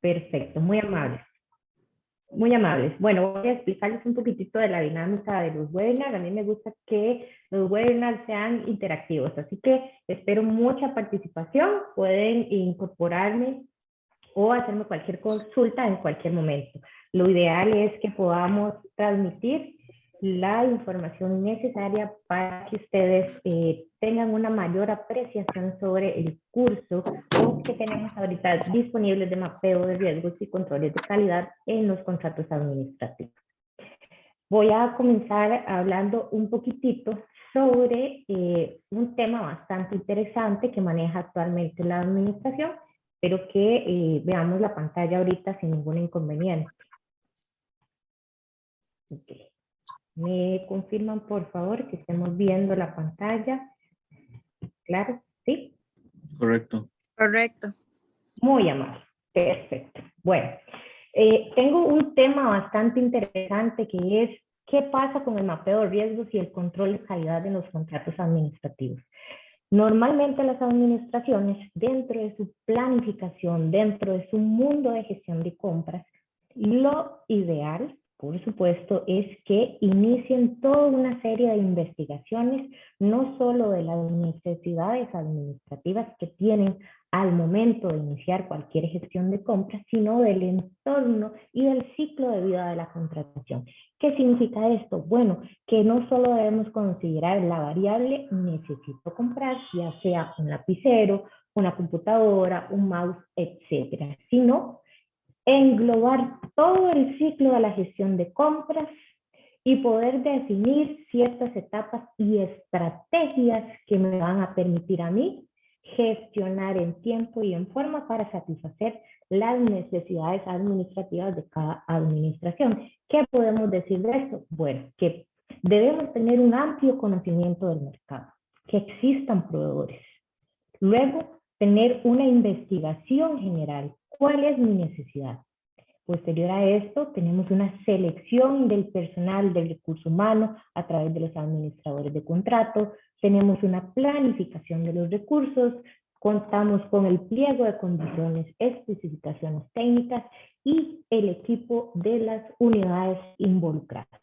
Perfecto, muy amables. Muy amables. Bueno, voy a explicarles un poquitito de la dinámica de los webinars. A mí me gusta que los webinars sean interactivos, así que espero mucha participación. Pueden incorporarme o hacerme cualquier consulta en cualquier momento. Lo ideal es que podamos transmitir la información necesaria para que ustedes tengan una mayor apreciación sobre el curso o que tenemos ahorita disponibles de mapeo de riesgos y controles de calidad en los contratos administrativos. Voy a comenzar hablando un poquitito sobre un tema bastante interesante que maneja actualmente la administración, pero que veamos la pantalla ahorita sin ningún inconveniente. Okay. ¿Me confirman, por favor, que estemos viendo la pantalla? ¿Claro? ¿Sí? Correcto. Correcto. Muy amable. Perfecto. Bueno, tengo un tema bastante interesante que es ¿qué pasa con el mapeo de riesgos y el control de calidad en los contratos administrativos? Normalmente las administraciones, dentro de su planificación, dentro de su mundo de gestión de compras, lo ideal, por supuesto, es que inicien toda una serie de investigaciones, no solo de las necesidades administrativas que tienen al momento de iniciar cualquier gestión de compras, sino del entorno y del ciclo de vida de la contratación. ¿Qué significa esto? Bueno, que no solo debemos considerar la variable necesito comprar, ya sea un lapicero, una computadora, un mouse, etcétera, sino englobar todo el ciclo de la gestión de compras y poder definir ciertas etapas y estrategias que me van a permitir a mí gestionar en tiempo y en forma para satisfacer las necesidades administrativas de cada administración. ¿Qué podemos decir de esto? Bueno, que debemos tener un amplio conocimiento del mercado, que existan proveedores. Luego, tener una investigación general. ¿Cuál es mi necesidad? Posterior a esto, tenemos una selección del personal del recurso humano a través de los administradores de contrato, tenemos una planificación de los recursos, contamos con el pliego de condiciones, especificaciones técnicas y el equipo de las unidades involucradas.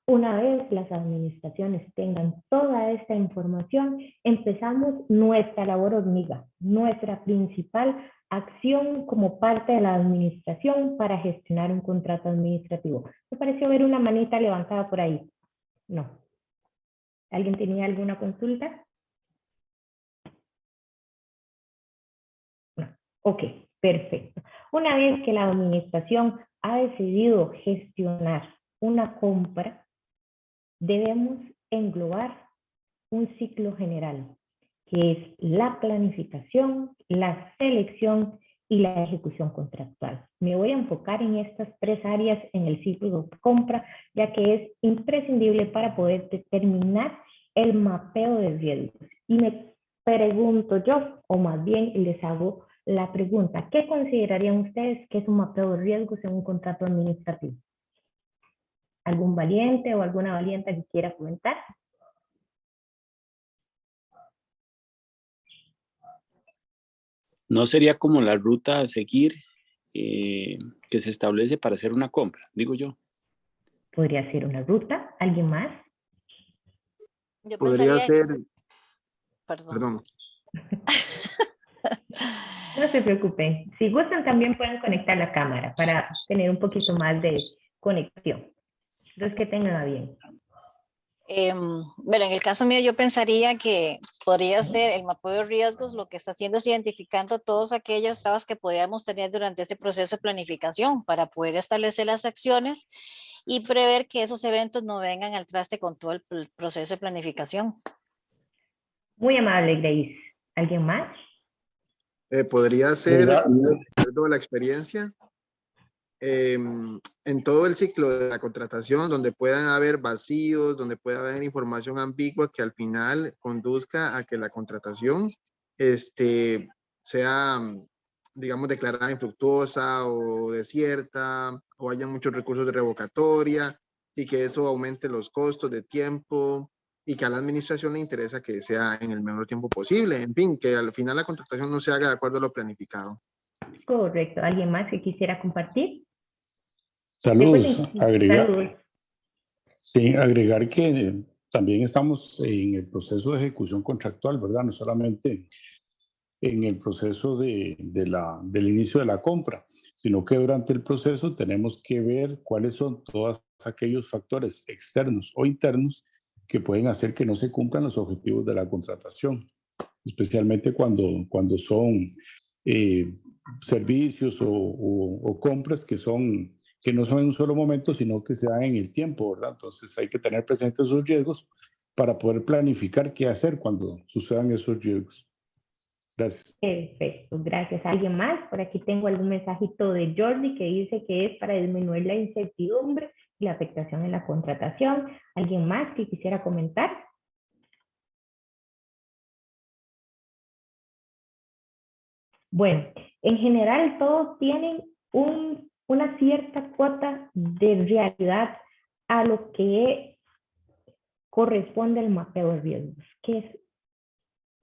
Una vez las administraciones tengan toda esta información, empezamos nuestra labor hormiga, nuestra principal acción como parte de la administración para gestionar un contrato administrativo. ¿Me pareció ver una manita levantada por ahí? No. ¿Alguien tenía alguna consulta? No. Ok, perfecto. Una vez que la administración ha decidido gestionar una compra, debemos englobar un ciclo general, que es la planificación, la selección y la ejecución contractual. Me voy a enfocar en estas tres áreas en el ciclo de compra, ya que es imprescindible para poder determinar el mapeo de riesgos. Y me pregunto yo, o más bien les hago la pregunta, ¿qué considerarían ustedes que es un mapeo de riesgos en un contrato administrativo? ¿Algún valiente o alguna valiente que quiera comentar? No sería como la ruta a seguir que se establece para hacer una compra, digo yo. Podría ser una ruta. ¿Alguien más? Yo Podría pensaría, ser, perdón. No se preocupen. Si gustan, también pueden conectar la cámara para tener un poquito más de conexión. Los que tengan a bien. Bueno, en el caso mío yo pensaría que podría ser el mapeo de riesgos, lo que está haciendo es identificando todas aquellas trabas que podríamos tener durante este proceso de planificación para poder establecer las acciones y prever que esos eventos no vengan al traste con todo el proceso de planificación. Muy amable, Grace. ¿Alguien más? podría ser, de acuerdo a la experiencia, en todo el ciclo de la contratación, donde puedan haber vacíos, donde pueda haber información ambigua que al final conduzca a que la contratación sea, digamos, declarada infructuosa o desierta, o haya muchos recursos de revocatoria y que eso aumente los costos de tiempo y que a la administración le interesa que sea en el menor tiempo posible. En fin, que al final la contratación no se haga de acuerdo a lo planificado. Correcto. ¿Alguien más que quisiera compartir? Saludos. Recuerden, Agregar, saludos. sí, agregar que también estamos en el proceso de ejecución contractual, ¿verdad? No solamente en el proceso del inicio de la compra, sino que durante el proceso tenemos que ver cuáles son todos aquellos factores externos o internos que pueden hacer que no se cumplan los objetivos de la contratación, especialmente cuando son servicios o compras que no son en un solo momento, sino que se dan en el tiempo, ¿verdad? Entonces hay que tener presentes esos riesgos para poder planificar qué hacer cuando sucedan esos riesgos. Gracias. Perfecto, gracias. ¿Alguien más? Por aquí tengo algún mensajito de Jordi que dice que es para disminuir la incertidumbre y la afectación en la contratación. ¿Alguien más que quisiera comentar? Bueno, en general todos tienen una cierta cuota de realidad a lo que corresponde al mapeo de riesgos, que es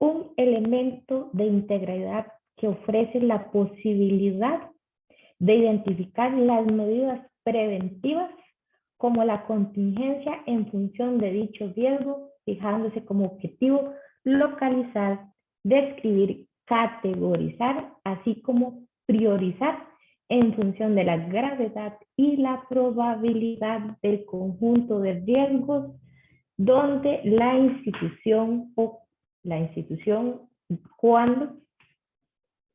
un elemento de integridad que ofrece la posibilidad de identificar las medidas preventivas como la contingencia en función de dicho riesgo, fijándose como objetivo localizar, describir, categorizar, así como priorizar en función de la gravedad y la probabilidad del conjunto de riesgos donde la institución cuando,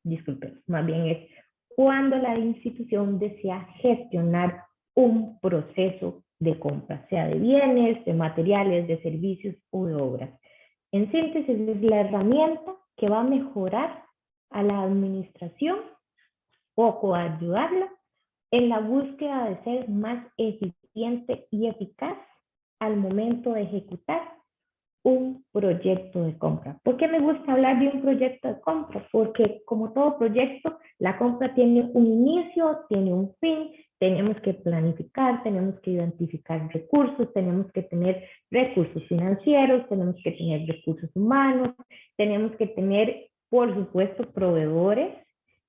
disculpen, más bien es cuando la institución desea gestionar un proceso de compra, sea de bienes, de materiales, de servicios o de obras. En síntesis, es la herramienta que va a mejorar a la administración o coayudarla en la búsqueda de ser más eficiente y eficaz al momento de ejecutar un proyecto de compra. ¿Por qué me gusta hablar de un proyecto de compra? Porque como todo proyecto, la compra tiene un inicio, tiene un fin, tenemos que planificar, tenemos que identificar recursos, tenemos que tener recursos financieros, tenemos que tener recursos humanos, tenemos que tener, por supuesto, proveedores.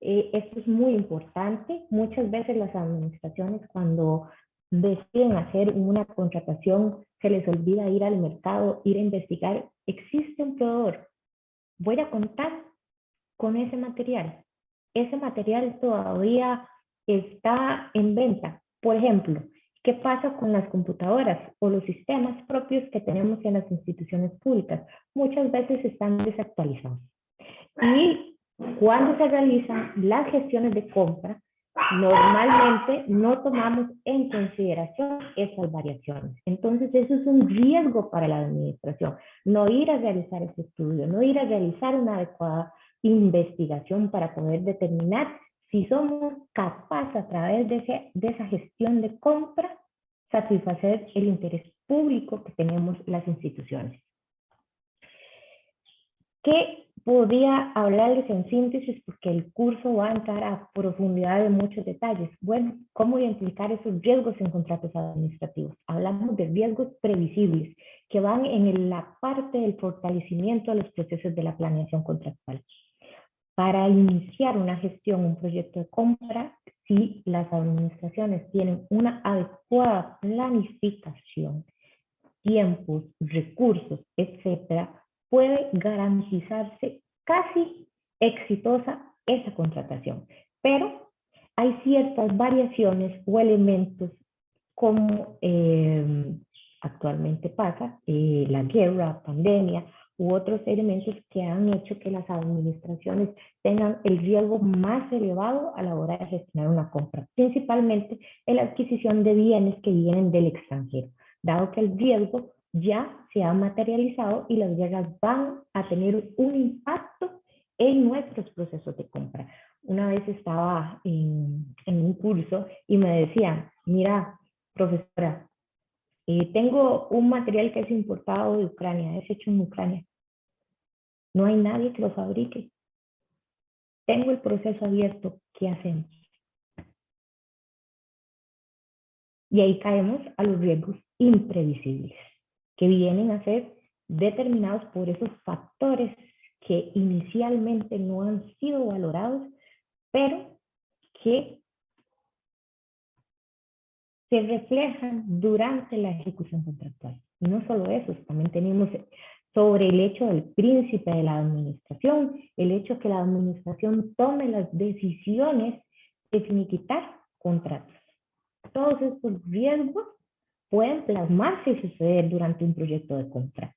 Esto es muy importante. Muchas veces las administraciones cuando deciden hacer una contratación, se les olvida ir al mercado, ir a investigar. Existe un proveedor. Voy a contar con ese material. Ese material todavía está en venta. Por ejemplo, ¿qué pasa con las computadoras o los sistemas propios que tenemos en las instituciones públicas? Muchas veces están desactualizados. Y cuando se realizan las gestiones de compra, normalmente no tomamos en consideración esas variaciones. Entonces, eso es un riesgo para la administración. No ir a realizar ese estudio, no ir a realizar una adecuada investigación para poder determinar si somos capaces a través de esa gestión de compra satisfacer el interés público que tenemos las instituciones. ¿Qué podría hablarles en síntesis? Porque el curso va a entrar a profundidad de muchos detalles. Bueno, ¿cómo identificar esos riesgos en contratos administrativos? Hablamos de riesgos previsibles que van en la parte del fortalecimiento de los procesos de la planeación contractual. Para iniciar una gestión, un proyecto de compra, si las administraciones tienen una adecuada planificación, tiempos, recursos, etcétera, puede garantizarse casi exitosa esa contratación. Pero hay ciertas variaciones o elementos como actualmente pasa, la guerra, pandemia u otros elementos que han hecho que las administraciones tengan el riesgo más elevado a la hora de gestionar una compra, principalmente en la adquisición de bienes que vienen del extranjero, dado que el riesgo ya se ha materializado y las guerras van a tener un impacto en nuestros procesos de compra. Una vez estaba en un curso y me decían, mira, profesora, tengo un material que es importado de Ucrania, es hecho en Ucrania. No hay nadie que lo fabrique. Tengo el proceso abierto, ¿qué hacemos? Y ahí caemos a los riesgos imprevisibles, que vienen a ser determinados por esos factores que inicialmente no han sido valorados, pero que se reflejan durante la ejecución contractual. Y no solo eso, también tenemos sobre el hecho del príncipe de la administración, el hecho que la administración tome las decisiones de finiquitar contratos. Todos estos riesgos pueden plasmarse y suceder durante un proyecto de compra.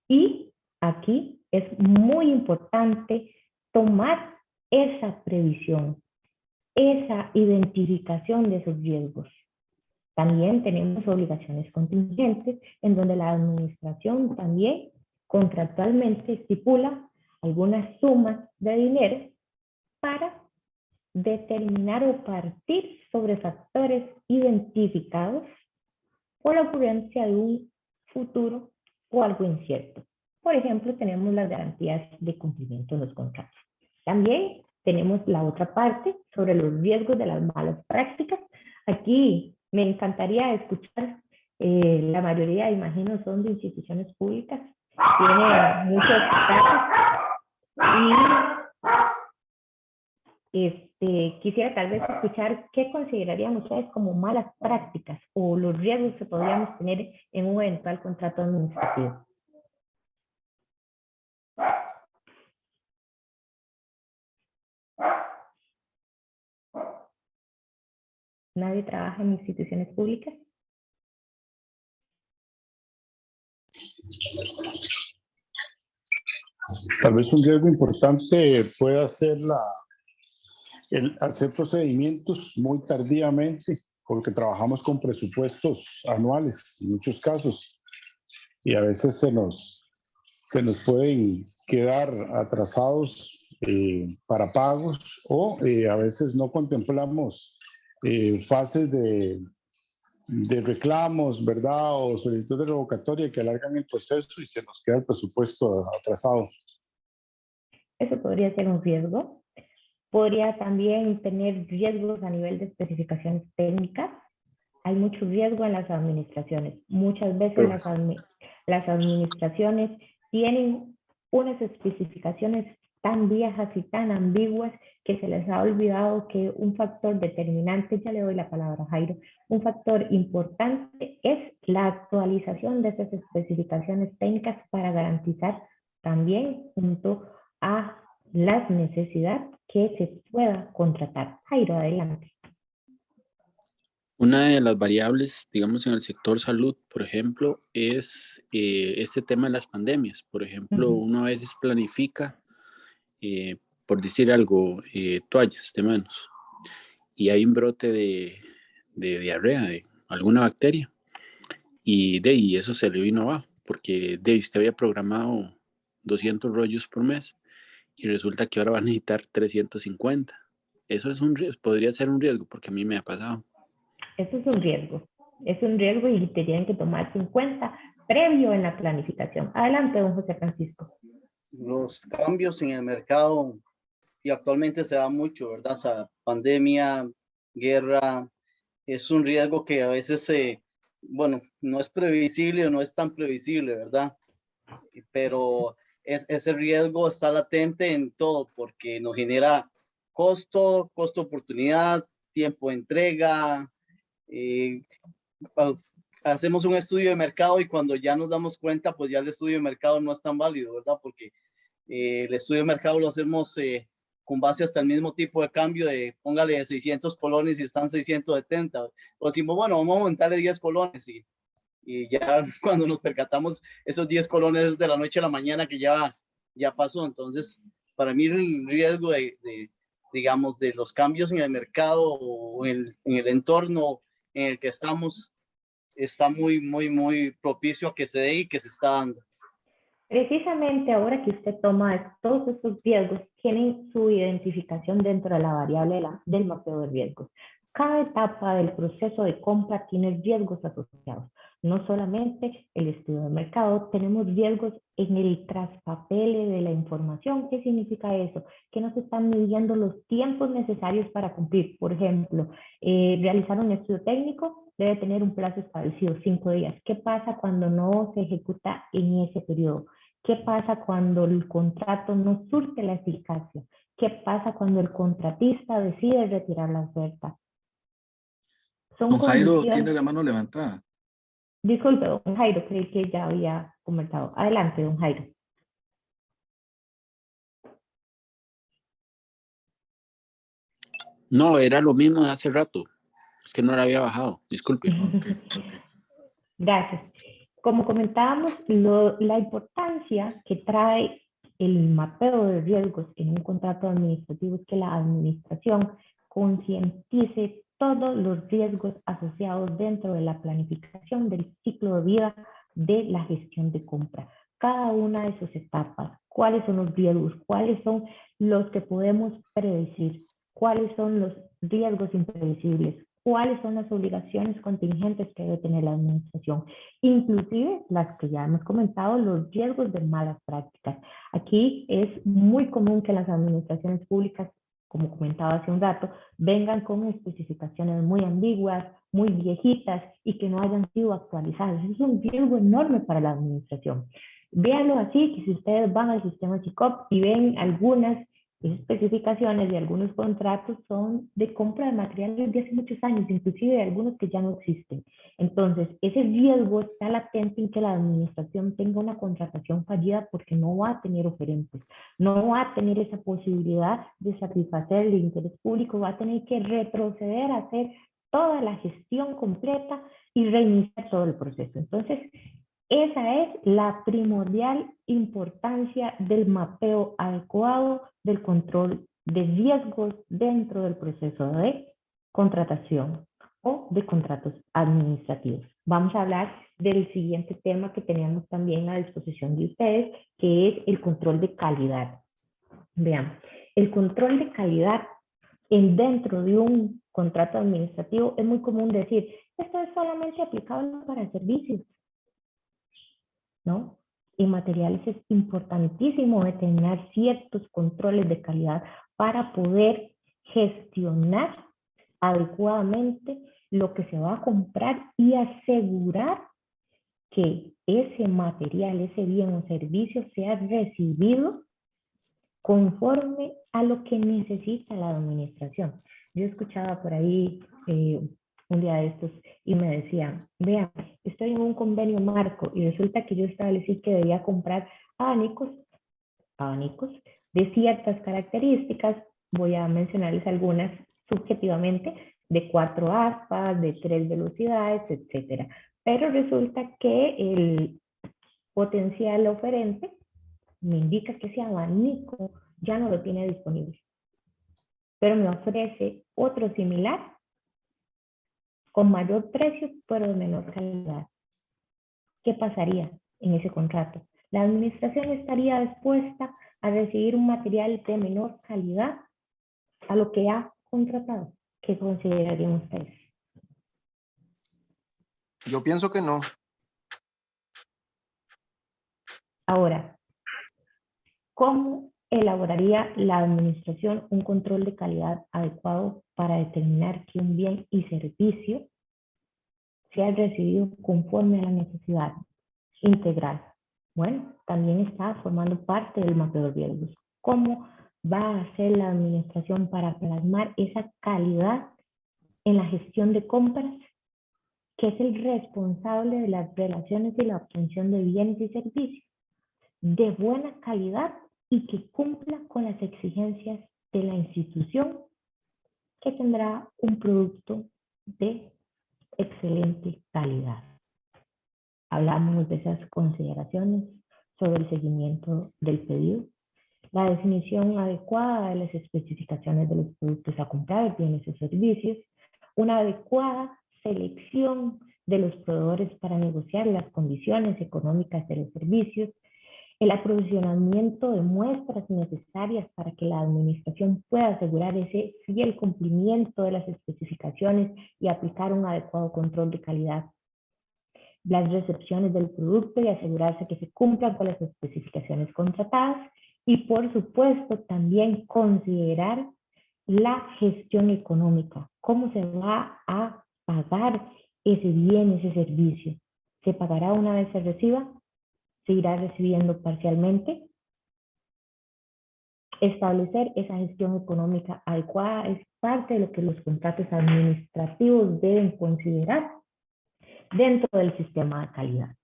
Y aquí es muy importante tomar esa previsión, esa identificación de esos riesgos. También tenemos obligaciones contingentes en donde la administración también contractualmente estipula algunas sumas de dinero para determinar o partir sobre factores identificados por la ocurrencia de un futuro o algo incierto. Por ejemplo, tenemos las garantías de cumplimiento de los contratos. También tenemos la otra parte sobre los riesgos de las malas prácticas. Aquí me encantaría escuchar, la mayoría, imagino, son de instituciones públicas. Tiene muchos casos y quisiera tal vez escuchar qué considerarían ustedes como malas prácticas o los riesgos que podríamos tener en un eventual contrato administrativo. ¿Nadie trabaja en instituciones públicas? Tal vez un riesgo importante pueda ser el hacer procedimientos muy tardíamente, porque trabajamos con presupuestos anuales en muchos casos y a veces se nos pueden quedar atrasados para pagos o a veces no contemplamos fases de reclamos, ¿verdad? O solicitud de revocatoria que alargan el proceso y se nos queda el presupuesto atrasado. Eso podría ser un riesgo. Podría también tener riesgos a nivel de especificaciones técnicas. Hay mucho riesgo en las administraciones. Muchas veces las administraciones tienen unas especificaciones tan viejas y tan ambiguas que se les ha olvidado que un factor determinante, ya le doy la palabra a Jairo, un factor importante es la actualización de esas especificaciones técnicas para garantizar también junto a las necesidades que se pueda contratar. Jairo, adelante. Una de las variables, digamos, en el sector salud, por ejemplo, es este tema de las pandemias. Por ejemplo, uno a veces planifica, por decir algo, toallas de manos, y un brote de diarrea, de alguna bacteria, y eso se le vino abajo, porque usted había programado 200 rollos por mes, y resulta que ahora va a necesitar 350. Eso es un riesgo, podría ser un riesgo, porque a mí me ha pasado. Eso es un riesgo y tienen que tomarse en cuenta previo en la planificación. Adelante, don José Francisco. Los cambios en el mercado, y actualmente se da mucho, ¿verdad? O sea, pandemia, guerra, es un riesgo que a veces, bueno, no es previsible o no es tan previsible, ¿verdad? Pero ese riesgo está latente en todo porque nos genera costo oportunidad, tiempo de entrega. Hacemos un estudio de mercado y cuando ya nos damos cuenta, pues ya el estudio de mercado no es tan válido, ¿verdad? Porque el estudio de mercado lo hacemos con base hasta el mismo tipo de cambio de, póngale 600 colones y están 670. O decimos, bueno, vamos a aumentarle 10 colones y ya cuando nos percatamos, esos 10 colones de la noche a la mañana que ya pasó. Entonces, para mí el riesgo digamos, de los cambios en el mercado o en el entorno en el que estamos, está muy propicio a que se dé y que se está dando. Precisamente ahora que usted toma todos estos riesgos, tienen su identificación dentro de la variable del mapeo de riesgos. Cada etapa del proceso de compra tiene riesgos asociados. No solamente el estudio de mercado, tenemos riesgos en el traspapele de la información. ¿Qué significa eso? Que no se están midiendo los tiempos necesarios para cumplir. Por ejemplo, realizar un estudio técnico debe tener un plazo establecido, 5 días. ¿Qué pasa cuando no se ejecuta en ese periodo? ¿Qué pasa cuando el contrato no surte la eficacia? ¿Qué pasa cuando el contratista decide retirar la oferta? Son Don Jairo condiciones. tiene la mano levantada. Disculpe, don Jairo, creí que ya había comentado. Adelante, don Jairo. No, era lo mismo de hace rato. Es que no la había bajado. Disculpe. Ok, ok. Gracias. Como comentábamos, la importancia que trae el mapeo de riesgos en un contrato administrativo es que la administración concientice todos los riesgos asociados dentro de la planificación del ciclo de vida de la gestión de compra. Cada una de sus etapas, cuáles son los riesgos, cuáles son los que podemos predecir, cuáles son los riesgos imprevisibles, cuáles son las obligaciones contingentes que debe tener la administración, inclusive las que ya hemos comentado, los riesgos de malas prácticas. Aquí es muy común que las administraciones públicas, como comentaba hace un rato, vengan con especificaciones muy ambiguas, muy viejitas y que no hayan sido actualizadas. Es un riesgo enorme para la administración. Véanlo así, que si ustedes van al sistema SICOP y ven algunas especificaciones de algunos contratos son de compra de materiales de hace muchos años, inclusive de algunos que ya no existen. Entonces, ese riesgo está latente en que la administración tenga una contratación fallida porque no va a tener oferentes, no va a tener esa posibilidad de satisfacer el interés público, va a tener que retroceder a hacer toda la gestión completa y reiniciar todo el proceso. Entonces, esa es la primordial importancia del mapeo adecuado del control de riesgos dentro del proceso de contratación o de contratos administrativos. Vamos a hablar del siguiente tema que tenemos también a disposición de ustedes, que es el control de calidad. Vean, el control de calidad dentro de un contrato administrativo es muy común decir, esto es solamente aplicable para servicios, ¿no? En materiales es importantísimo determinar ciertos controles de calidad para poder gestionar adecuadamente lo que se va a comprar y asegurar que ese material, ese bien o servicio sea recibido conforme a lo que necesita la administración. Yo escuchaba por ahí un día de estos y me decían, vean, estoy en un convenio marco y resulta que yo establecí que debía comprar abanicos de ciertas características, voy a mencionarles algunas subjetivamente, de 4 aspas, de 3 velocidades, etcétera. Pero resulta que el potencial oferente me indica que ese abanico ya no lo tiene disponible, pero me ofrece otro similar con mayor precio, pero de menor calidad. ¿Qué pasaría en ese contrato? La administración estaría dispuesta a recibir un material de menor calidad a lo que ha contratado. ¿Qué considerarían ustedes? Yo pienso que no. Ahora, ¿cómo elaboraría la administración un control de calidad adecuado para determinar que un bien y servicio sea recibido conforme a la necesidad integral? Bueno, también está formando parte del mapeo de riesgos. ¿Cómo va a hacer la administración para plasmar esa calidad en la gestión de compras, que es el responsable de las relaciones y la obtención de bienes y servicios de buena calidad y que cumpla con las exigencias de la institución que tendrá un producto de excelente calidad? Hablamos de esas consideraciones sobre el seguimiento del pedido, la definición adecuada de las especificaciones de los productos a comprar, bienes y servicios, una adecuada selección de los proveedores para negociar las condiciones económicas de los servicios, el aprovisionamiento de muestras necesarias para que la administración pueda asegurar ese fiel cumplimiento de las especificaciones y aplicar un adecuado control de calidad, las recepciones del producto y asegurarse que se cumplan con las especificaciones contratadas y, por supuesto, también considerar la gestión económica. ¿Cómo se va a pagar ese bien, ese servicio? ¿Se pagará una vez se reciba? ¿Se irá recibiendo parcialmente? establecer esa gestión económica adecuada es parte de lo que los contratos administrativos deben considerar dentro del sistema de calidad.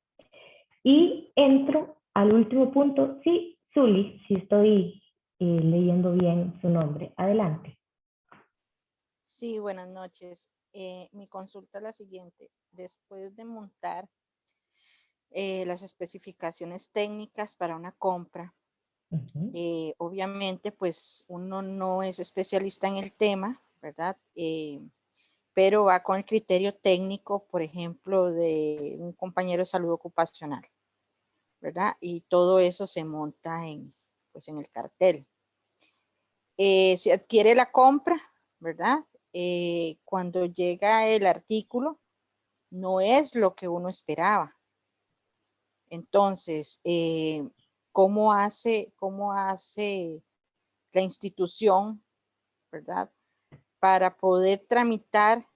Y entro al último punto. Sí, Zuli, si estoy leyendo bien su nombre. Adelante. Sí, buenas noches. Mi consulta es la siguiente. Después de montar las especificaciones técnicas para una compra, obviamente pues uno no es especialista en el tema, ¿verdad? Pero va con el criterio técnico, por ejemplo, de un compañero de salud ocupacional, ¿verdad? Y todo eso se monta pues en el cartel. Se adquiere la compra, ¿verdad? Cuando llega el artículo, no es lo que uno esperaba. Entonces, ¿cómo hace la institución, ¿verdad? Para poder tramitar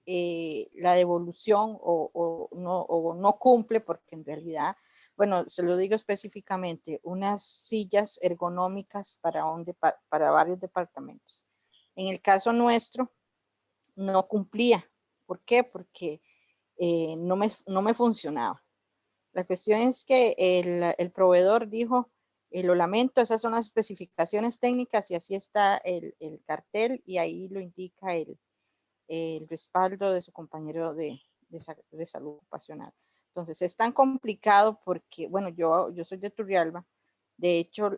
la devolución o no cumple, porque en realidad, bueno, se lo digo específicamente, unas sillas ergonómicas para varios departamentos. En el caso nuestro, no cumplía. ¿Por qué? Porque no me funcionaba. La cuestión es que el proveedor dijo, lo lamento, esas son las especificaciones técnicas y así está el cartel y ahí lo indica el respaldo de su compañero de salud ocupacional. Entonces es tan complicado porque, bueno, yo soy de Turrialba, de hecho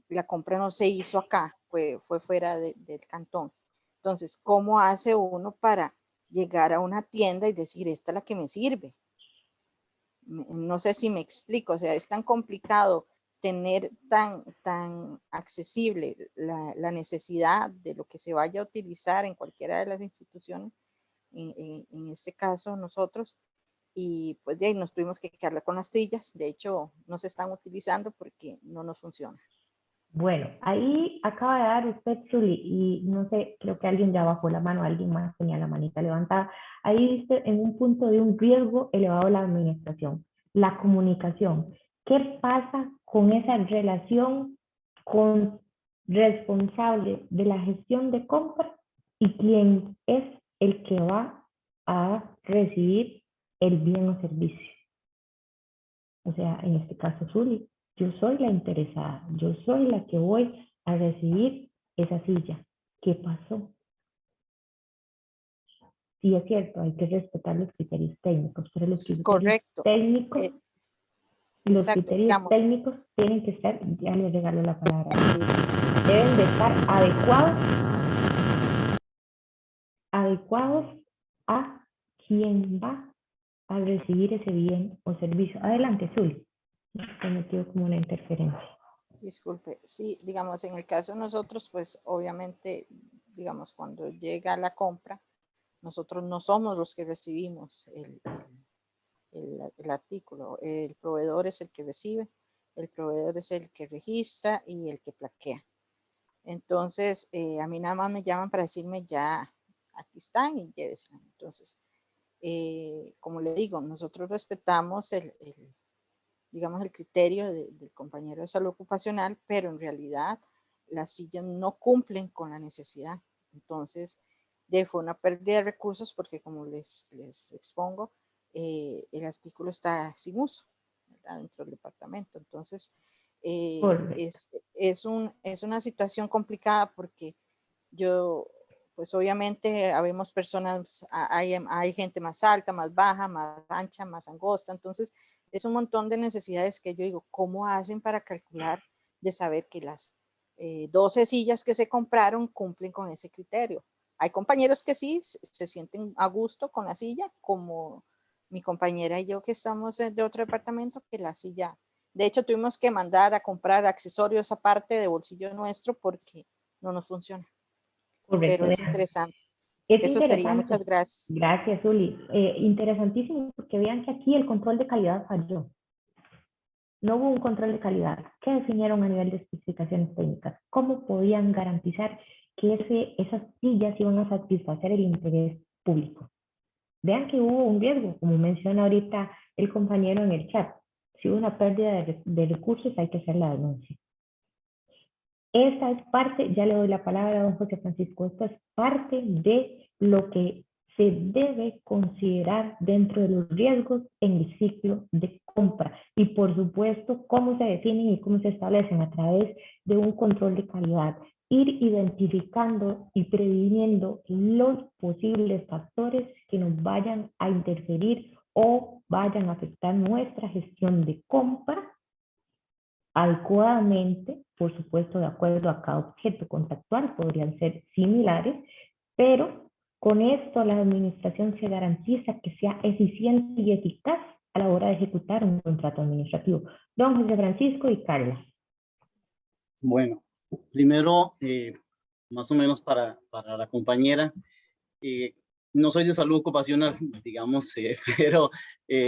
la compra no se hizo acá, fue fuera del cantón. Entonces, ¿cómo hace uno para llegar a una tienda y decir, esta es la que me sirve? No sé si me explico, o sea, es tan complicado tener tan accesible la necesidad de lo que se vaya a utilizar en cualquiera de las instituciones, en este caso nosotros, y pues de ahí nos tuvimos que quedar con las sillas. De hecho, no se están utilizando porque no nos funciona. Bueno, ahí acaba de dar usted, Zuli, y no sé, creo que alguien ya bajó la mano, alguien más tenía la manita levantada. Ahí dice en un punto de un riesgo elevado de la administración, la comunicación. ¿Qué pasa con esa relación con responsable de la gestión de compra y quién es el que va a recibir el bien o servicio? O sea, en este caso, Zuli, yo soy la interesada, yo soy la que voy a recibir esa silla. ¿Qué pasó? Sí, es cierto, hay que respetar los criterios técnicos, pero los criterios Correcto. técnicos, Exacto, digamos, técnicos tienen que estar, ya le regalo la palabra, deben de estar adecuados a quien va a recibir ese bien o servicio. Adelante, Zuli. Se metió como una interferencia. disculpe, sí, digamos, en el caso de nosotros, pues obviamente, digamos, cuando llega la compra, nosotros no somos los que recibimos el artículo. El proveedor es el que recibe, el proveedor es el que registra y el que plaquea. Entonces, a mí nada más me llaman para decirme ya, aquí están y llévesela. Entonces, como le digo, nosotros respetamos digamos, el criterio del compañero de salud ocupacional, pero en realidad las sillas no cumplen con la necesidad. Entonces, fue una pérdida de recursos porque, como les expongo, el artículo está sin uso, ¿verdad? Dentro del departamento. Entonces, es una situación complicada porque pues obviamente habemos personas, hay gente más alta, más baja, más ancha, más angosta. Entonces, es un montón de necesidades que yo digo, ¿cómo hacen para calcular de saber que las 12 sillas que se compraron cumplen con ese criterio? Hay compañeros que sí se sienten a gusto con la silla, como mi compañera y yo que estamos de otro departamento, que la silla, de hecho tuvimos que mandar a comprar accesorios aparte de bolsillo nuestro porque no nos funciona. Correcto. Pero es interesante. Es Eso sería, interesante. muchas gracias. Gracias, Zuli. Interesantísimo porque vean que aquí el control de calidad falló. No hubo un control de calidad. ¿Qué definieron a nivel de especificaciones técnicas? ¿Cómo podían garantizar que esas sillas iban a satisfacer el interés público? Vean que hubo un riesgo, como menciona ahorita el compañero en el chat. Si hubo una pérdida de recursos, hay que hacer la denuncia. Esa es parte, ya le doy la palabra a don José Francisco, esto es parte de lo que se debe considerar dentro de los riesgos en el ciclo de compra. Y por supuesto, cómo se definen y cómo se establecen a través de un control de calidad. Ir identificando y previniendo los posibles factores que nos vayan a interferir o vayan a afectar nuestra gestión de compra adecuadamente, por supuesto, de acuerdo a cada objeto contractual, podrían ser similares, pero con esto la administración se garantiza que sea eficiente y eficaz a la hora de ejecutar un contrato administrativo. Don José Francisco y Carla. Bueno, primero, más o menos para la compañera, no soy de salud ocupacional, digamos, pero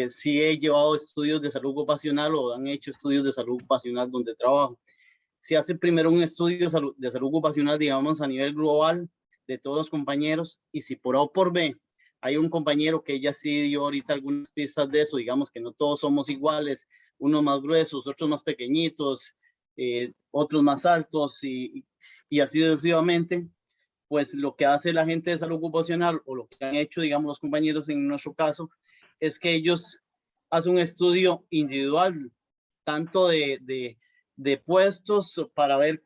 sí he llevado estudios de salud ocupacional o han hecho estudios de salud ocupacional donde trabajo. Se hace primero un estudio de salud ocupacional, digamos, a nivel global de todos los compañeros, y si por A o por B hay un compañero que ya sí dio ahorita algunas pistas de eso, digamos que no todos somos iguales, unos más gruesos, otros más pequeñitos, otros más altos y así sucesivamente, pues lo que hace la gente de salud ocupacional o lo que han hecho, digamos, los compañeros en nuestro caso, es que ellos hacen un estudio individual, tanto de puestos para ver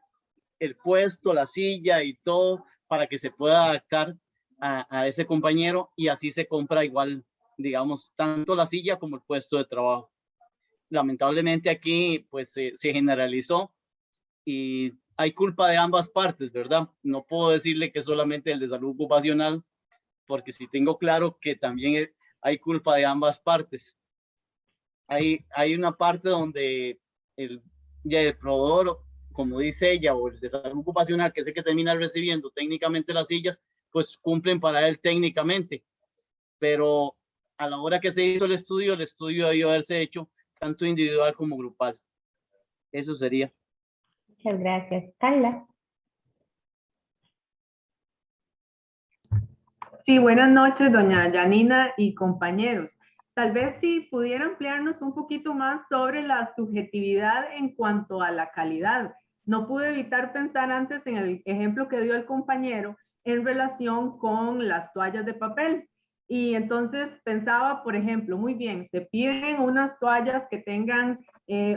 el puesto, la silla y todo, para que se pueda adaptar a ese compañero y así se compra igual, digamos, tanto la silla como el puesto de trabajo. Lamentablemente aquí pues se generalizó y hay culpa de ambas partes, ¿verdad? No puedo decirle que solamente el de salud ocupacional, porque sí tengo claro que también hay culpa de ambas partes. Hay una parte donde ya el proveedor, como dice ella, o el de salud ocupacional, que es el que termina recibiendo técnicamente las sillas, pues cumplen para él técnicamente. Pero a la hora que se hizo el estudio debió haberse hecho tanto individual como grupal. Eso sería. Muchas gracias. Carla. Sí, buenas noches, doña Yanina y compañeros. Tal vez si pudiera ampliarnos un poquito más sobre la subjetividad en cuanto a la calidad. No pude evitar pensar antes en el ejemplo que dio el compañero en relación con las toallas de papel. Y entonces pensaba, por ejemplo, muy bien, se piden unas toallas que tengan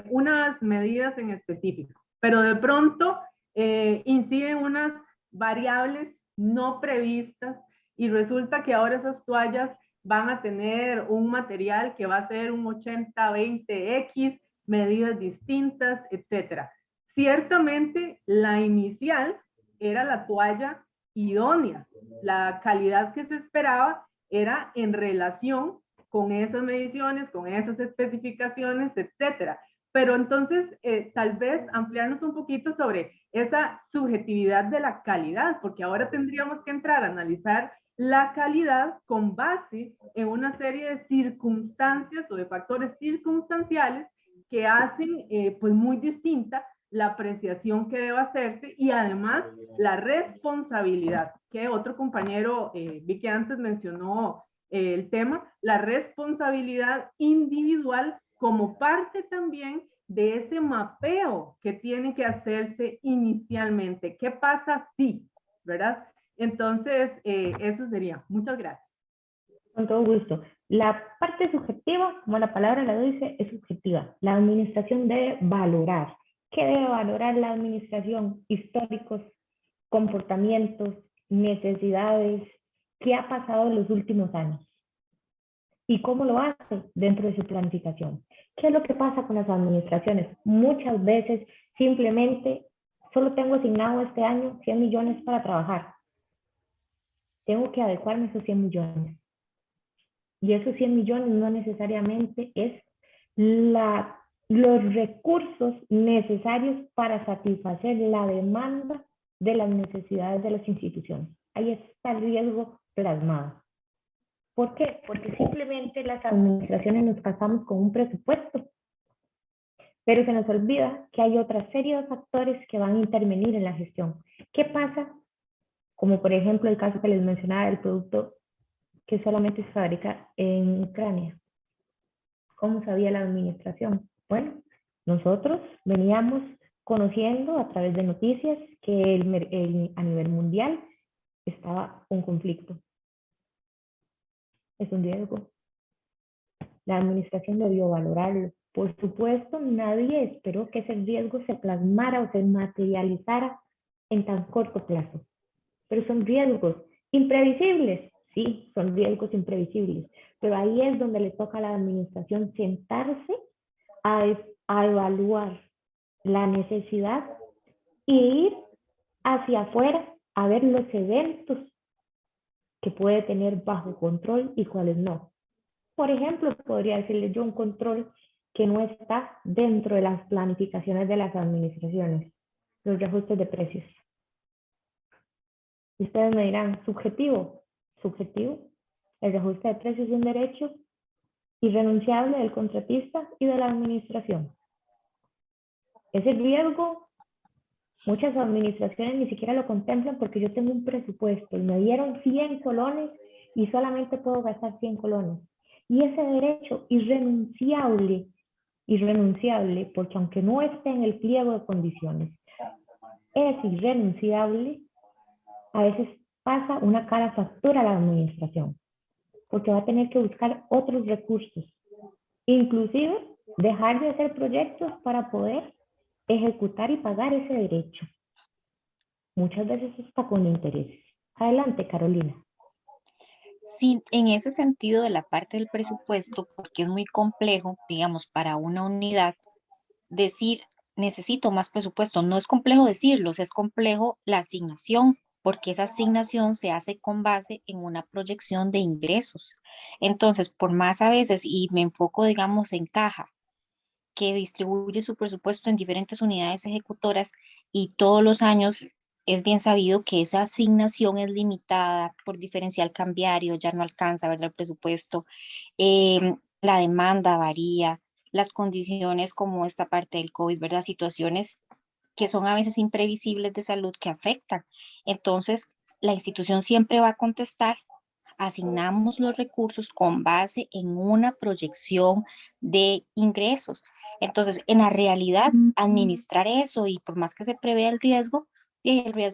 unas medidas en específico, pero de pronto inciden unas variables no previstas y resulta que ahora esas toallas van a tener un material que va a ser un 80-20X, medidas distintas, etcétera. Ciertamente la inicial era la toalla idónea. La calidad que se esperaba era en relación con esas mediciones, con esas especificaciones, etcétera. Pero entonces, tal vez ampliarnos un poquito sobre esa subjetividad de la calidad, porque ahora tendríamos que entrar a analizar la calidad con base en una serie de circunstancias o de factores circunstanciales que hacen pues muy distinta la apreciación que debe hacerse y además la responsabilidad, que otro compañero vi que antes mencionó el tema, la responsabilidad individual como parte también de ese mapeo que tiene que hacerse inicialmente. ¿Qué pasa si? ¿Verdad? Entonces, eso sería. Muchas gracias. Con todo gusto. La parte subjetiva, como la palabra la dice, es subjetiva. La administración debe valorar. ¿Qué debe valorar la administración? Históricos, comportamientos, necesidades, qué ha pasado en los últimos años y cómo lo hace dentro de su planificación. ¿Qué es lo que pasa con las administraciones? Muchas veces simplemente solo tengo asignado este año 100 millones para trabajar. Tengo que adecuarme a esos 100 millones. Y esos 100 millones no necesariamente es los recursos necesarios para satisfacer la demanda de las necesidades de las instituciones. Ahí está el riesgo plasmado. ¿Por qué? Porque simplemente las administraciones nos casamos con un presupuesto, pero se nos olvida que hay otra serie de factores que van a intervenir en la gestión. ¿Qué pasa? Como por ejemplo el caso que les mencionaba del producto que solamente se fabrica en Ucrania. ¿Cómo sabía la administración? Bueno, nosotros veníamos conociendo a través de noticias que a nivel mundial estaba un conflicto. Es un riesgo. La administración debió valorarlo. Por supuesto, nadie esperó que ese riesgo se plasmara o se materializara en tan corto plazo. Pero son riesgos imprevisibles. Sí, son riesgos imprevisibles. Pero ahí es donde le toca a la administración sentarse a evaluar la necesidad e ir hacia afuera a ver los eventos que puede tener bajo control y cuáles no. Por ejemplo, podría decirle yo un control que no está dentro de las planificaciones de las administraciones, los reajustes de precios. Ustedes me dirán, subjetivo. Subjetivo. El reajuste de precios es un derecho irrenunciable del contratista y de la administración. Ese riesgo, muchas administraciones ni siquiera lo contemplan porque yo tengo un presupuesto y me dieron 100 colones y solamente puedo gastar 100 colones. Y ese derecho irrenunciable, porque aunque no esté en el pliego de condiciones, es irrenunciable, a veces pasa una cara factura a la administración, porque va a tener que buscar otros recursos, inclusive dejar de hacer proyectos para poder ejecutar y pagar ese derecho. Muchas veces está con intereses. Adelante, Carolina. Sí, en ese sentido de la parte del presupuesto, porque es muy complejo, digamos, para una unidad, decir necesito más presupuesto. No es complejo decirlo, es complejo la asignación, porque esa asignación se hace con base en una proyección de ingresos. Entonces, por más a veces, y me enfoco, digamos, en caja, que distribuye su presupuesto en diferentes unidades ejecutoras y todos los años es bien sabido que esa asignación es limitada por diferencial cambiario, ya no alcanza, ¿verdad?, el presupuesto, la demanda varía, las condiciones como esta parte del COVID, ¿verdad?, situaciones que son a veces imprevisibles de salud que afectan. Entonces, la institución siempre va a contestar: asignamos los recursos con base en una proyección de ingresos. Entonces, en la realidad, administrar eso, y por más que se prevea el riesgo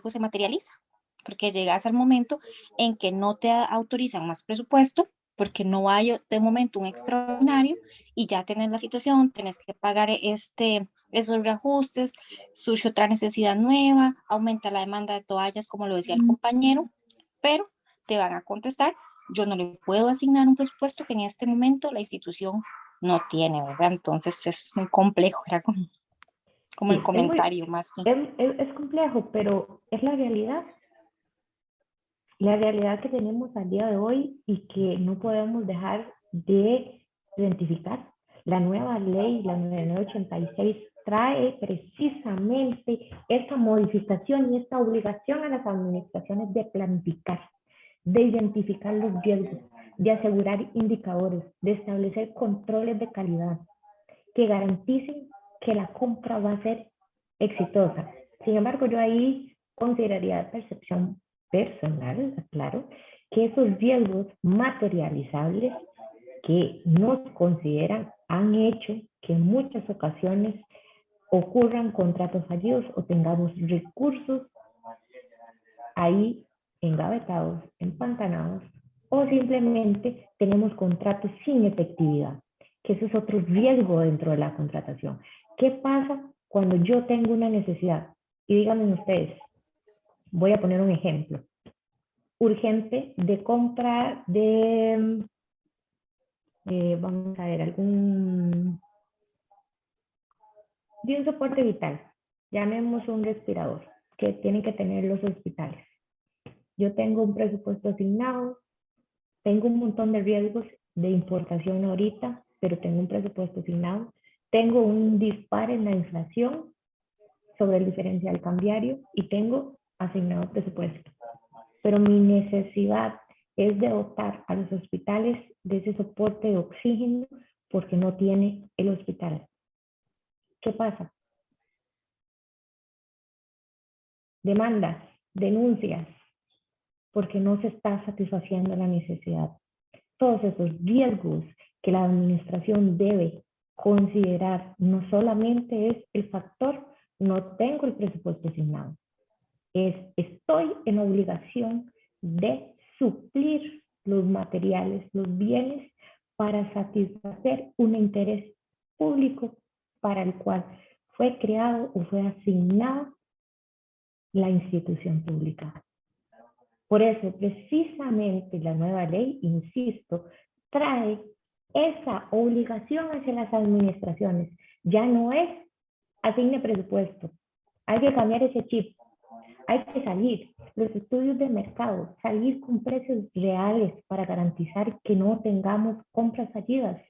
se materializa, porque llegas al momento en que no te autorizan más presupuesto, porque no hay de momento un extraordinario y ya tenés la situación, tenés que pagar esos reajustes, surge otra necesidad nueva, aumenta la demanda de toallas, como lo decía el compañero, pero te van a contestar: yo no le puedo asignar un presupuesto que en este momento la institución no tiene, ¿verdad? Entonces es muy complejo, era como el comentario más que... Es complejo, pero es la realidad. La realidad que tenemos al día de hoy y que no podemos dejar de identificar. La nueva ley, la 9986, trae precisamente esta modificación y esta obligación a las administraciones de planificar, de identificar los riesgos, de asegurar indicadores, de establecer controles de calidad que garanticen que la compra va a ser exitosa. Sin embargo, yo ahí consideraría de percepción personal, claro, que esos riesgos materializables que no se consideran han hecho que en muchas ocasiones ocurran contratos fallidos o tengamos recursos ahí engavetados, empantanados, o simplemente tenemos contratos sin efectividad, que eso es otro riesgo dentro de la contratación. ¿Qué pasa cuando yo tengo una necesidad? Y díganme ustedes, voy a poner un ejemplo urgente de compra de, vamos a ver, de un soporte vital, llamemos un respirador, que tienen que tener los hospitales. Yo tengo un presupuesto asignado, tengo un montón de riesgos de importación ahorita, pero tengo un presupuesto asignado, tengo un disparo en la inflación sobre el diferencial cambiario y tengo asignado presupuesto. Pero mi necesidad es de dotar a los hospitales de ese soporte de oxígeno porque no tiene el hospital. ¿Qué pasa? Demandas, denuncias, porque no se está satisfaciendo la necesidad. Todos esos riesgos que la administración debe considerar no solamente es el factor no tengo el presupuesto asignado. Estoy en obligación de suplir los materiales, los bienes, para satisfacer un interés público para el cual fue creado o fue asignada la institución pública. Por eso, precisamente la nueva ley, insisto, trae esa obligación hacia las administraciones. Ya no es asigne presupuesto. Hay que cambiar ese chip. Hay que salir, los estudios de mercado, salir con precios reales para garantizar que no tengamos compras fallidas,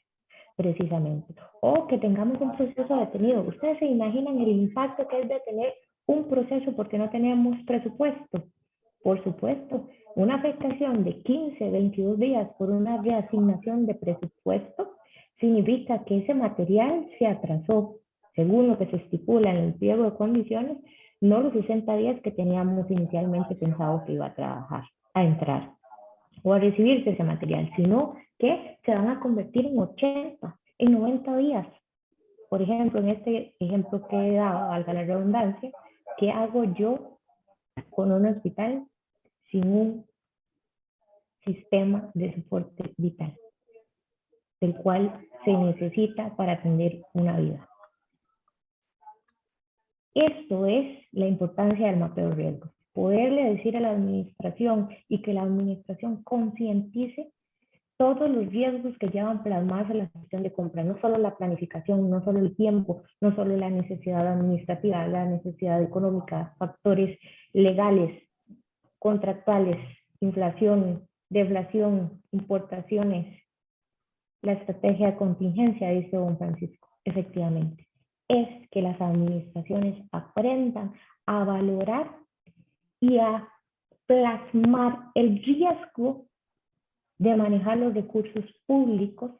precisamente, o que tengamos un proceso detenido. Ustedes se imaginan el impacto que es de tener un proceso porque no tenemos presupuesto. Por supuesto, una afectación de 15, 22 días por una reasignación de presupuesto significa que ese material se atrasó, según lo que se estipula en el pliego de condiciones, no los 60 días que teníamos inicialmente pensado que iba a entrar o a recibirse ese material, sino que se van a convertir en 80, en 90 días. Por ejemplo, en este ejemplo que he dado, valga la redundancia, ¿qué hago yo con un hospital sin un sistema de soporte vital, del cual se necesita para atender una vida? Esto es la importancia del mapeo de riesgos. Poderle decir a la administración y que la administración concientice todos los riesgos que llevan plasmados en la gestión de compra, no solo la planificación, no solo el tiempo, no solo la necesidad administrativa, la necesidad económica, factores legales, contractuales, inflación, deflación, importaciones, la estrategia de contingencia, dice don Francisco, efectivamente. Es que las administraciones aprendan a valorar y a plasmar el riesgo de manejar los recursos públicos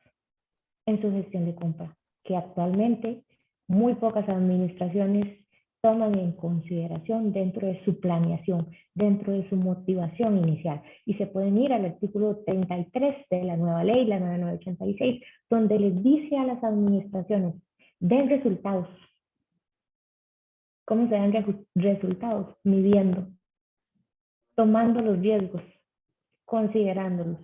en su gestión de compra, que actualmente muy pocas administraciones toman en consideración dentro de su planeación, dentro de su motivación inicial. Y se pueden ir al artículo 33 de la nueva ley, la 9986, donde les dice a las administraciones: den resultados. ¿Cómo se dan resultados? Midiendo, tomando los riesgos, considerándolos,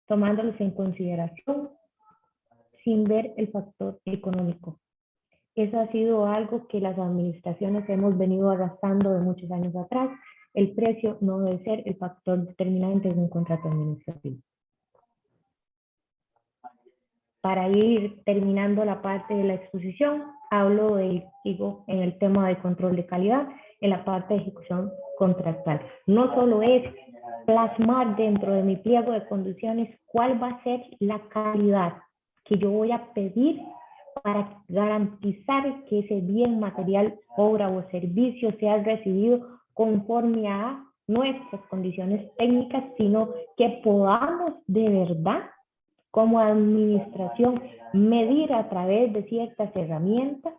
tomándolos en consideración sin ver el factor económico. Eso ha sido algo que las administraciones hemos venido arrastrando de muchos años atrás. El precio no debe ser el factor determinante de un contrato administrativo. Para ir terminando la parte de la exposición, sigo en el tema de control de calidad, en la parte de ejecución contractual. No solo es plasmar dentro de mi pliego de condiciones cuál va a ser la calidad que yo voy a pedir para garantizar que ese bien material, obra o servicio sea recibido conforme a nuestras condiciones técnicas, sino que podamos de verdad, como administración, medir a través de ciertas herramientas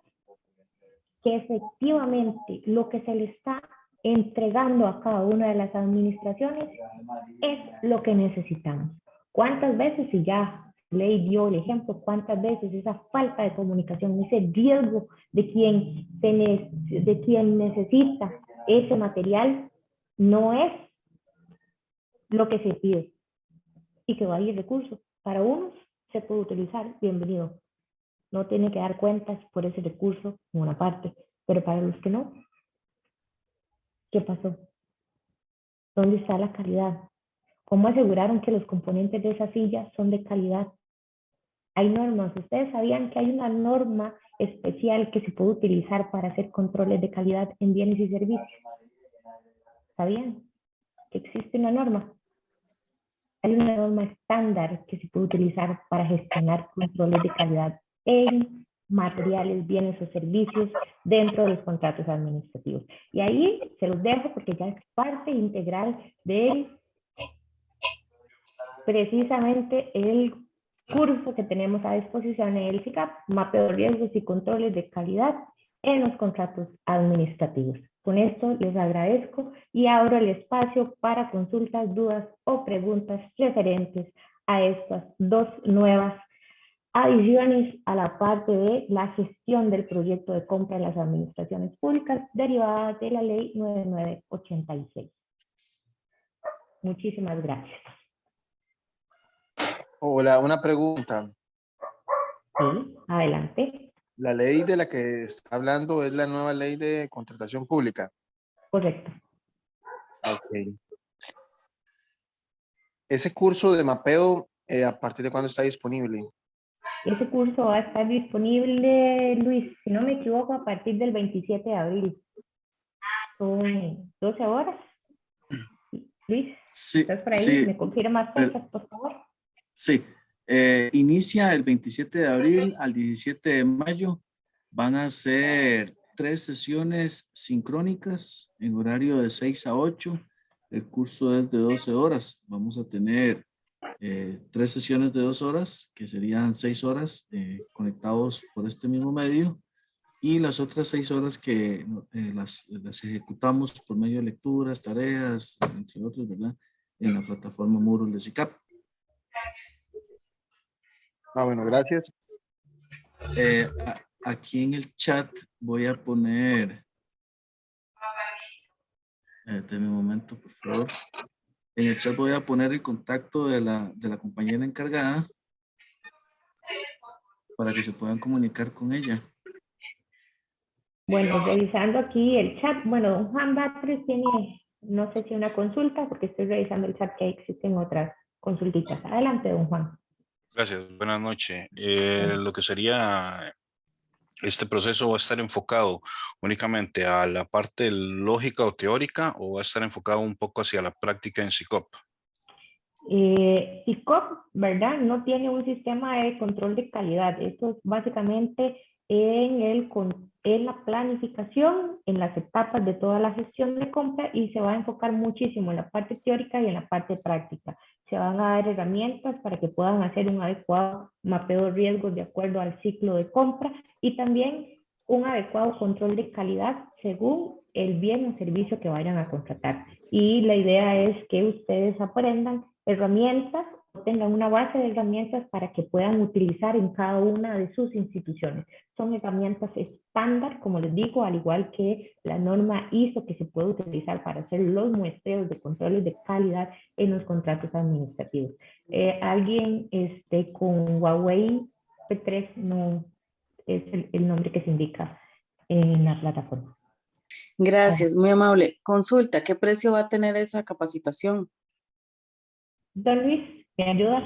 que efectivamente lo que se le está entregando a cada una de las administraciones es lo que necesitamos. ¿Cuántas veces, y ya Ley dio el ejemplo, cuántas veces esa falta de comunicación, ese riesgo de quien necesita ese material no es lo que se pide y que va a ir recursos? Para unos se puede utilizar, bienvenido. No tiene que dar cuentas por ese recurso en una parte, pero para los que no, ¿qué pasó? ¿Dónde está la calidad? ¿Cómo aseguraron que los componentes de esa silla son de calidad? Hay normas. ¿Ustedes sabían que hay una norma especial que se puede utilizar para hacer controles de calidad en bienes y servicios? ¿Sabían que existe una norma? Hay una norma estándar que se puede utilizar para gestionar controles de calidad en materiales, bienes o servicios dentro de los contratos administrativos. Y ahí se los dejo porque ya es parte integral de precisamente el curso que tenemos a disposición en el CICAP, mapeo de riesgos y controles de calidad en los contratos administrativos. Con esto les agradezco y abro el espacio para consultas, dudas o preguntas referentes a estas dos nuevas adiciones a la parte de la gestión del proyecto de compra en las administraciones públicas derivadas de la ley 9986. Muchísimas gracias. Hola, una pregunta. Sí, adelante. La ley de la que está hablando es la nueva ley de contratación pública. Correcto. Ok. Ese curso de mapeo, ¿a partir de cuándo está disponible? Ese curso va a estar disponible, Luis, si no me equivoco, a partir del 27 de abril. Son 12 horas. Luis, Sí, ¿estás por ahí? sí, ¿Me confirmas fechas, por favor? sí. Inicia el 27 de abril al 17 de mayo. Van a ser 3 sesiones sincrónicas en horario de 6 a 8. El curso es de 12 horas. Vamos a tener 3 sesiones de 2 horas, que serían 6 horas conectados por este mismo medio. Y las otras 6 horas que las ejecutamos por medio de lecturas, tareas, entre otros, ¿verdad? En la plataforma Moodle de SICAP. Bueno, gracias. Aquí en el chat voy a poner, denme un momento, por favor. En el chat voy a poner el contacto de la compañera encargada para que se puedan comunicar con ella. Bueno, revisando aquí el chat, bueno, don Juan Batres tiene, no sé si una consulta, porque estoy revisando el chat que existen otras consultitas. Adelante, don Juan. Gracias, buenas noches. Lo que sería, ¿este proceso va a estar enfocado únicamente a la parte lógica o teórica o va a estar enfocado un poco hacia la práctica en SICOP? SICOP, ¿verdad? No tiene un sistema de control de calidad. Esto es básicamente en la planificación, en las etapas de toda la gestión de compra y se va a enfocar muchísimo en la parte teórica y en la parte práctica. Se van a dar herramientas para que puedan hacer un adecuado mapeo de riesgos de acuerdo al ciclo de compra y también un adecuado control de calidad según el bien o servicio que vayan a contratar. Y la idea es que ustedes aprendan herramientas o tengan una base de herramientas para que puedan utilizar en cada una de sus instituciones. Son herramientas estándar, como les digo, al igual que la norma ISO que se puede utilizar para hacer los muestreos de controles de calidad en los contratos administrativos. Alguien con Huawei P3 no es el nombre que se indica en la plataforma. Gracias, muy amable. Consulta, ¿qué precio va a tener esa capacitación? Don Luis, ¿me ayudas?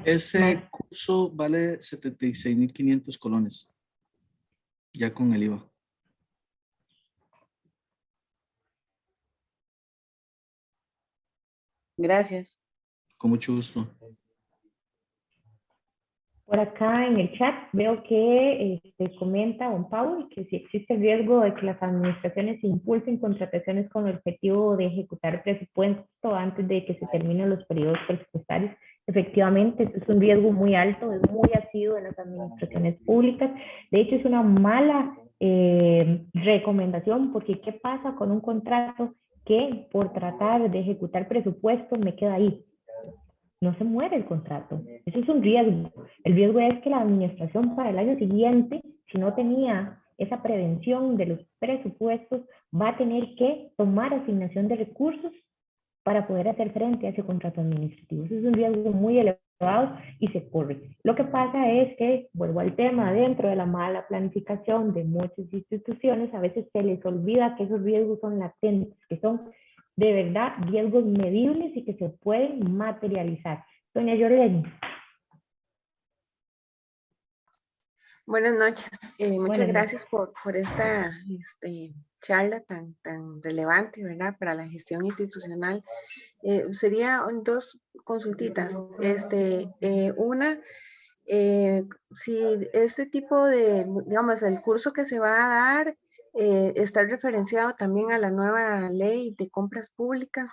Ese curso vale 76.500 colones, ya con el IVA. Gracias. Con mucho gusto. Por acá en el chat veo que comenta don Paul que si existe el riesgo de que las administraciones impulsen contrataciones con el objetivo de ejecutar presupuesto antes de que se terminen los periodos presupuestarios. Efectivamente, eso es un riesgo muy alto, es muy asiduo en las administraciones públicas. De hecho, es una mala recomendación porque ¿qué pasa con un contrato que por tratar de ejecutar presupuesto me queda ahí? No se muere el contrato. Eso es un riesgo. El riesgo es que la administración para el año siguiente, si no tenía esa prevención de los presupuestos, va a tener que tomar asignación de recursos para poder hacer frente a ese contrato administrativo. Eso es un riesgo muy elevado y se corre. Lo que pasa es que, vuelvo al tema, dentro de la mala planificación de muchas instituciones, a veces se les olvida que esos riesgos son latentes, que son de verdad riesgos medibles y que se pueden materializar. Doña Yorleni. Buenas noches. Muchas Buenas gracias por esta charla tan relevante, ¿verdad? Para la gestión institucional. Serían dos consultitas. Una, si este tipo de, digamos, el curso que se va a dar está referenciado también a la nueva ley de compras públicas,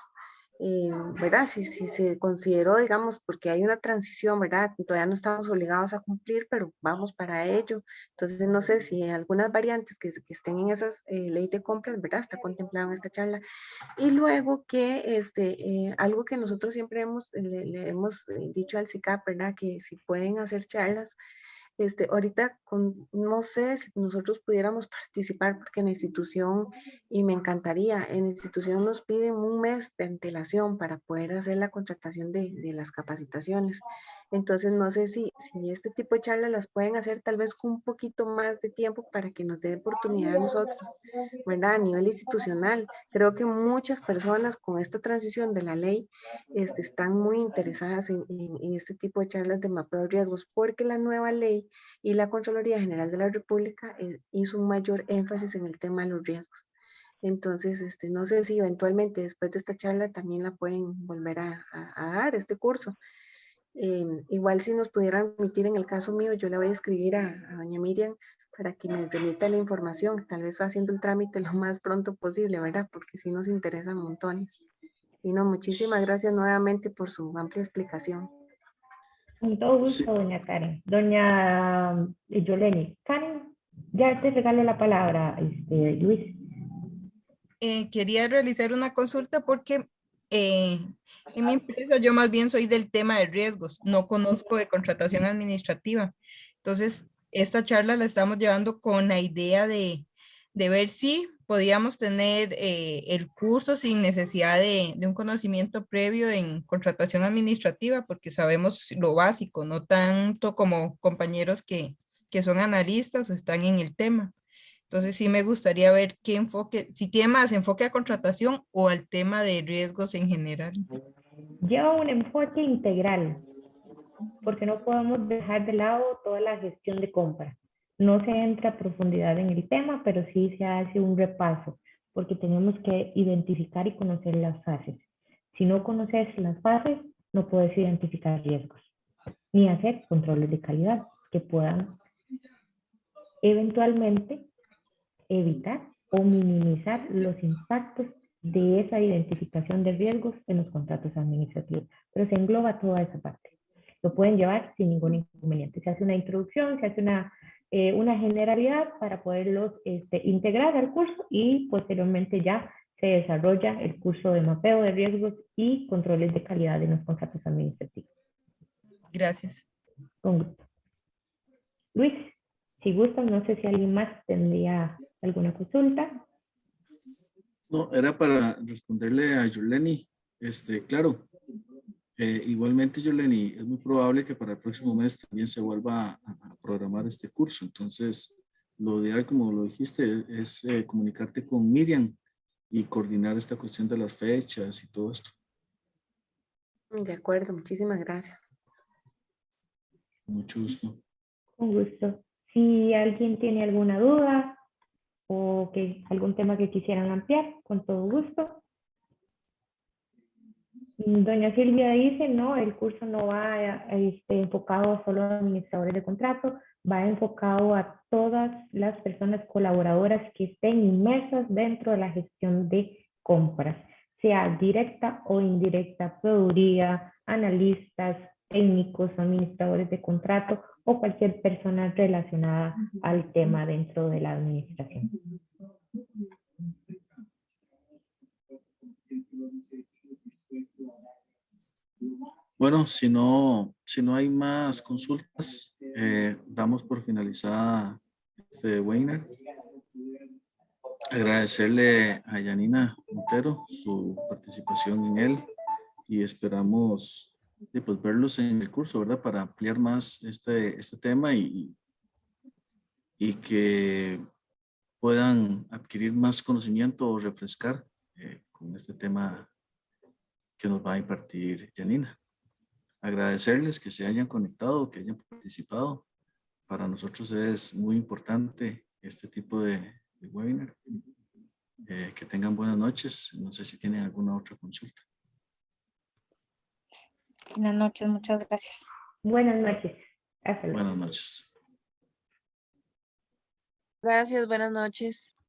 ¿verdad? Si se consideró, digamos, porque hay una transición, ¿verdad? Todavía no estamos obligados a cumplir, pero vamos para ello. Entonces, no sé si algunas variantes que estén en esas ley de compras, ¿verdad? Está contemplado en esta charla. Y luego que algo que nosotros siempre le hemos dicho al CICAP, ¿verdad? Que si pueden hacer charlas, ahorita no sé si nosotros pudiéramos participar porque en la institución, y me encantaría, en la institución nos piden un mes de antelación para poder hacer la contratación de las capacitaciones. Entonces no sé si este tipo de charlas las pueden hacer tal vez con un poquito más de tiempo para que nos dé oportunidad a nosotros, ¿verdad? A nivel institucional. Creo que muchas personas con esta transición de la ley están muy interesadas en este tipo de charlas de mapeo de riesgos, porque la nueva ley y la Contraloría General de la República hizo un mayor énfasis en el tema de los riesgos. Entonces, no sé si eventualmente después de esta charla también la pueden volver a dar este curso. Igual si nos pudieran remitir, en el caso mío, yo le voy a escribir a doña Miriam para que me remita la información, tal vez haciendo el trámite lo más pronto posible, ¿verdad? Porque sí nos interesan montones. Y no, muchísimas gracias nuevamente por su amplia explicación. Con todo gusto, doña Karen. Doña Yoleni. Karen, ya te regalo la palabra, Luis. Quería realizar una consulta porque en mi empresa yo más bien soy del tema de riesgos, no conozco de contratación administrativa. Entonces, esta charla la estamos llevando con la idea de ver si podíamos tener el curso sin necesidad de un conocimiento previo en contratación administrativa, porque sabemos lo básico, no tanto como compañeros que son analistas o están en el tema. Entonces sí me gustaría ver qué enfoque, si tiene más enfoque a contratación o al tema de riesgos en general. Lleva un enfoque integral, porque no podemos dejar de lado toda la gestión de compra. No se entra a profundidad en el tema, pero sí se hace un repaso, porque tenemos que identificar y conocer las fases. Si no conoces las fases, no puedes identificar riesgos, ni hacer controles de calidad que puedan eventualmente evitar o minimizar los impactos de esa identificación de riesgos en los contratos administrativos. Pero se engloba toda esa parte. Lo pueden llevar sin ningún inconveniente. Se hace una introducción, se hace una generalidad para poderlos integrar al curso y posteriormente ya se desarrolla el curso de mapeo de riesgos y controles de calidad en los contratos administrativos. Gracias. Con gusto. Luis, si gustan, no sé si alguien más tendría alguna consulta. No, era para responderle a Yoleni. Claro, igualmente Yoleni, es muy probable que para el próximo mes también se vuelva a programar este curso. Entonces, lo ideal, como lo dijiste, es comunicarte con Miriam y coordinar esta cuestión de las fechas y todo esto. De acuerdo, muchísimas gracias. Mucho gusto. Con gusto. Si alguien tiene alguna duda o algún tema que quisieran ampliar, con todo gusto. Doña Silvia dice, no, el curso no va enfocado solo a administradores de contrato, va enfocado a todas las personas colaboradoras que estén inmersas dentro de la gestión de compras, sea directa o indirecta, proveeduría, analistas, técnicos, administradores de contrato o cualquier persona relacionada al tema dentro de la administración. Bueno, si no hay más consultas, damos por finalizada este webinar. Agradecerle a Yanina Montero su participación en él y esperamos pues, verlos en el curso, ¿verdad? Para ampliar más este tema y que puedan adquirir más conocimiento o refrescar con este tema que nos va a impartir Yanina. Agradecerles que se hayan conectado, que hayan participado. Para nosotros es muy importante este tipo de webinar. Que tengan buenas noches. No sé si tienen alguna otra consulta. Buenas noches, muchas gracias. Buenas noches. Hasta luego. Buenas noches. Gracias, buenas noches.